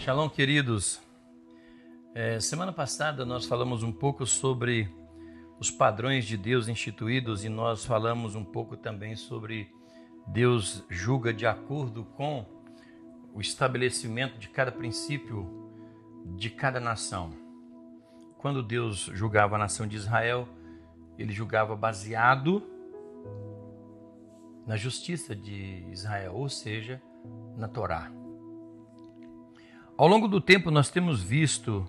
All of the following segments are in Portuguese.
Shalom, queridos. Semana passada nós falamos um pouco sobre os padrões de Deus instituídos e nós falamos um pouco também sobre Deus julga de acordo com o estabelecimento de cada princípio de cada nação. Quando Deus julgava a nação de Israel, ele julgava baseado na justiça de Israel, ou seja, na Torá. Ao longo do tempo nós temos visto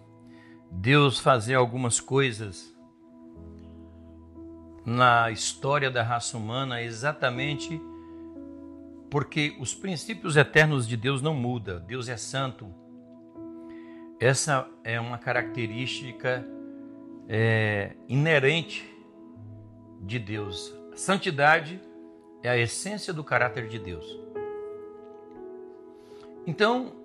Deus fazer algumas coisas na história da raça humana exatamente porque os princípios eternos de Deus não mudam. Deus é santo. Essa é uma característica inerente de Deus. A santidade é a essência do caráter de Deus. Então,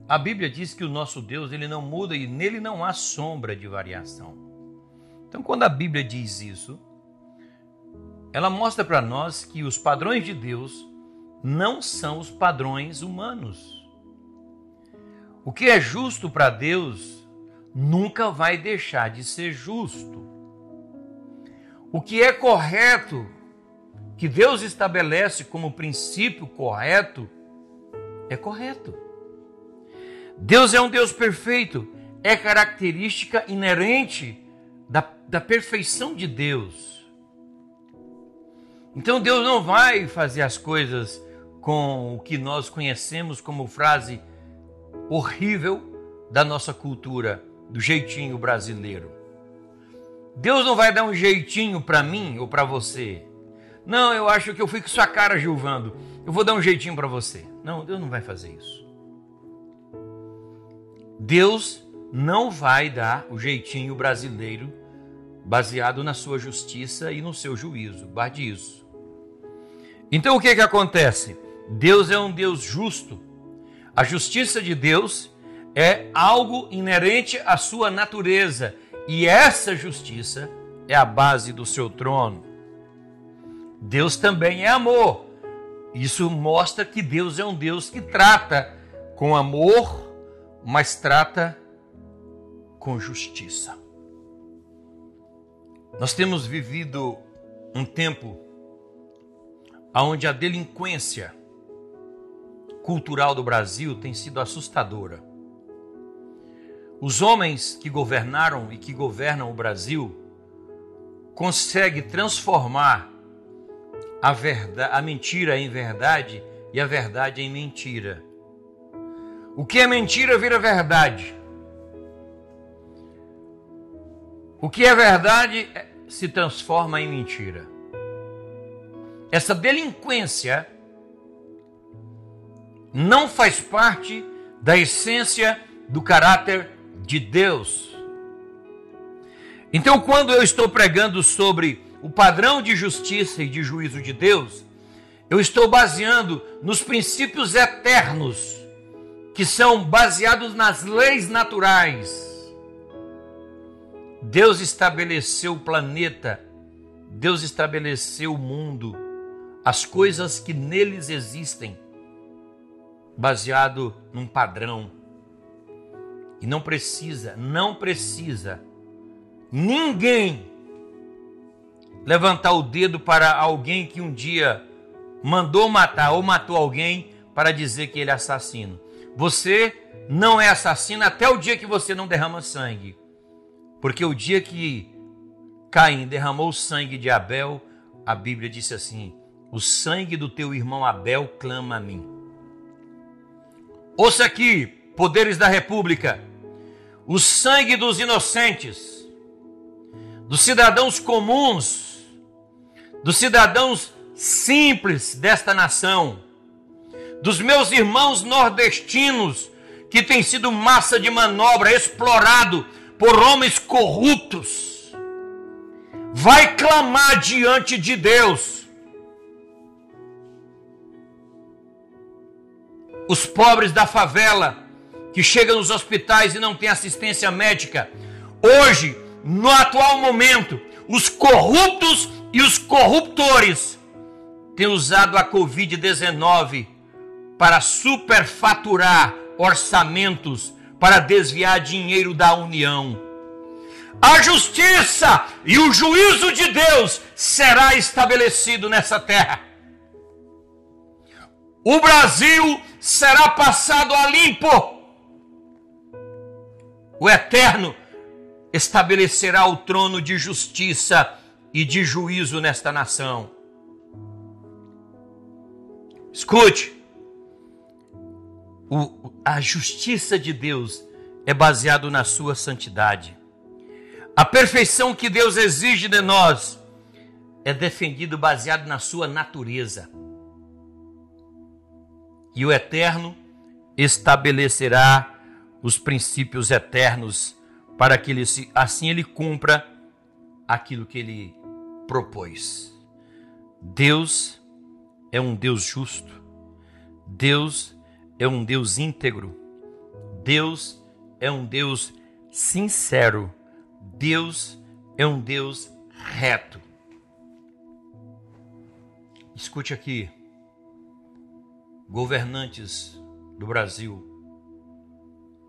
a Bíblia diz que o nosso Deus ele não muda e nele não há sombra de variação. Então, quando a Bíblia diz isso, ela mostra para nós que os padrões de Deus não são os padrões humanos. O que é justo para Deus nunca vai deixar de ser justo. O que é correto, que Deus estabelece como princípio correto, é correto. Deus é um Deus perfeito, é característica inerente da perfeição de Deus. Então Deus não vai fazer as coisas com o que nós conhecemos como frase horrível da nossa cultura, do jeitinho brasileiro. Deus não vai dar um jeitinho para mim ou para você. Não, eu acho que eu fui com sua cara, Gilvando. Eu vou dar um jeitinho para você. Não, Deus não vai fazer isso. Deus não vai dar o jeitinho brasileiro baseado na sua justiça e no seu juízo. Guarde isso. Então o que acontece? Deus é um Deus justo. A justiça de Deus é algo inerente à sua natureza. E essa justiça é a base do seu trono. Deus também é amor. Isso mostra que Deus é um Deus que trata com amor, mas trata com justiça. Nós temos vivido um tempo onde a delinquência cultural do Brasil tem sido assustadora. Os homens que governaram e que governam o Brasil conseguem transformar a mentira em verdade e a verdade em mentira. O que é mentira vira verdade. O que é verdade se transforma em mentira. Essa delinquência não faz parte da essência do caráter de Deus. Então, quando eu estou pregando sobre o padrão de justiça e de juízo de Deus, eu estou baseando nos princípios eternos que são baseados nas leis naturais. Deus estabeleceu o planeta, Deus estabeleceu o mundo, as coisas que neles existem, baseado num padrão. E não precisa ninguém levantar o dedo para alguém que um dia mandou matar ou matou alguém para dizer que ele é assassino. Você não é assassino até o dia que você não derrama sangue. Porque o dia que Caim derramou o sangue de Abel, a Bíblia disse assim: o sangue do teu irmão Abel clama a mim. Ouça aqui, poderes da República, o sangue dos inocentes, dos cidadãos comuns, dos cidadãos simples desta nação, dos meus irmãos nordestinos que têm sido massa de manobra, explorado por homens corruptos, vai clamar diante de Deus. Os pobres da favela que chegam nos hospitais e não têm assistência médica. Hoje, no atual momento, os corruptos e os corruptores têm usado a Covid-19 para superfaturar orçamentos, para desviar dinheiro da União. A justiça e o juízo de Deus será estabelecido nessa terra. O Brasil será passado a limpo. O Eterno estabelecerá o trono de justiça e de juízo nesta nação. Escute, a justiça de Deus é baseada na sua santidade. A perfeição que Deus exige de nós é defendido baseado na sua natureza. E o Eterno estabelecerá os princípios eternos para que assim ele cumpra aquilo que ele propôs. Deus é um Deus justo. Deus é um Deus íntegro. Deus é um Deus sincero. Deus é um Deus reto. Escute aqui, governantes do Brasil,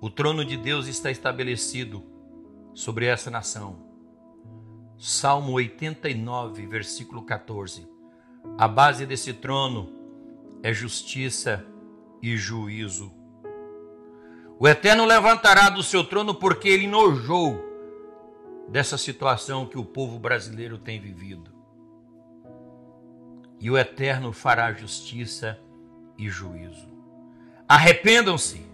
o trono de Deus está estabelecido sobre essa nação. Salmo 89, versículo 14. A base desse trono é justiça e juízo. O Eterno levantará do seu trono porque ele enojou dessa situação que o povo brasileiro tem vivido. E o Eterno fará justiça e juízo. Arrependam-se,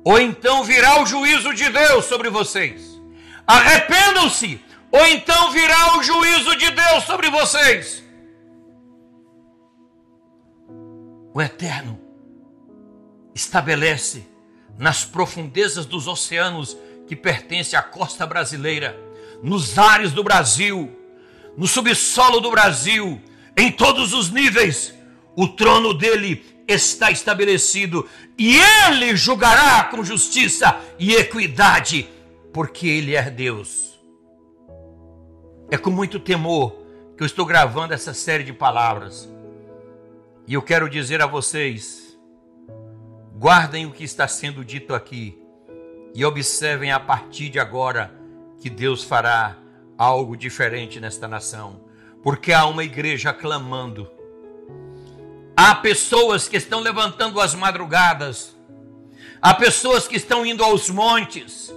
ou então virá o juízo de Deus sobre vocês. Arrependam-se, ou então virá o juízo de Deus sobre vocês. O Eterno estabelece nas profundezas dos oceanos que pertencem à costa brasileira, nos ares do Brasil, no subsolo do Brasil, em todos os níveis, o trono dele está estabelecido e ele julgará com justiça e equidade, porque ele é Deus. É com muito temor que eu estou gravando essa série de palavras e eu quero dizer a vocês: guardem o que está sendo dito aqui e observem a partir de agora que Deus fará algo diferente nesta nação, porque há uma igreja clamando. Há pessoas que estão levantando as madrugadas, há pessoas que estão indo aos montes,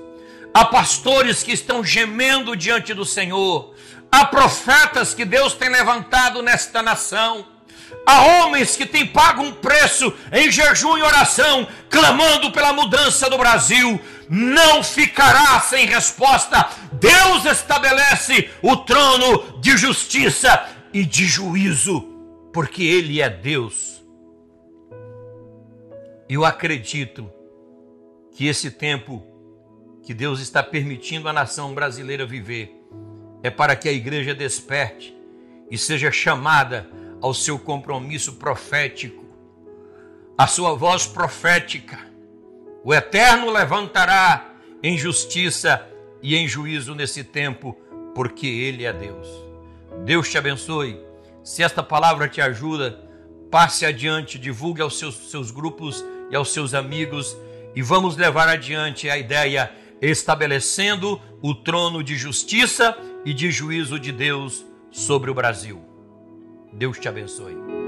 há pastores que estão gemendo diante do Senhor, há profetas que Deus tem levantado nesta nação, há homens que têm pago um preço em jejum e oração, clamando pela mudança do Brasil. Não ficará sem resposta. Deus estabelece o trono de justiça e de juízo, porque Ele é Deus. Eu acredito que esse tempo que Deus está permitindo a nação brasileira viver é para que a igreja desperte e seja chamada ao seu compromisso profético, à sua voz profética. O Eterno levantará em justiça e em juízo nesse tempo, porque Ele é Deus. Deus te abençoe. Se esta palavra te ajuda, passe adiante, divulgue aos seus grupos e aos seus amigos e vamos levar adiante a ideia estabelecendo o trono de justiça e de juízo de Deus sobre o Brasil. Deus te abençoe.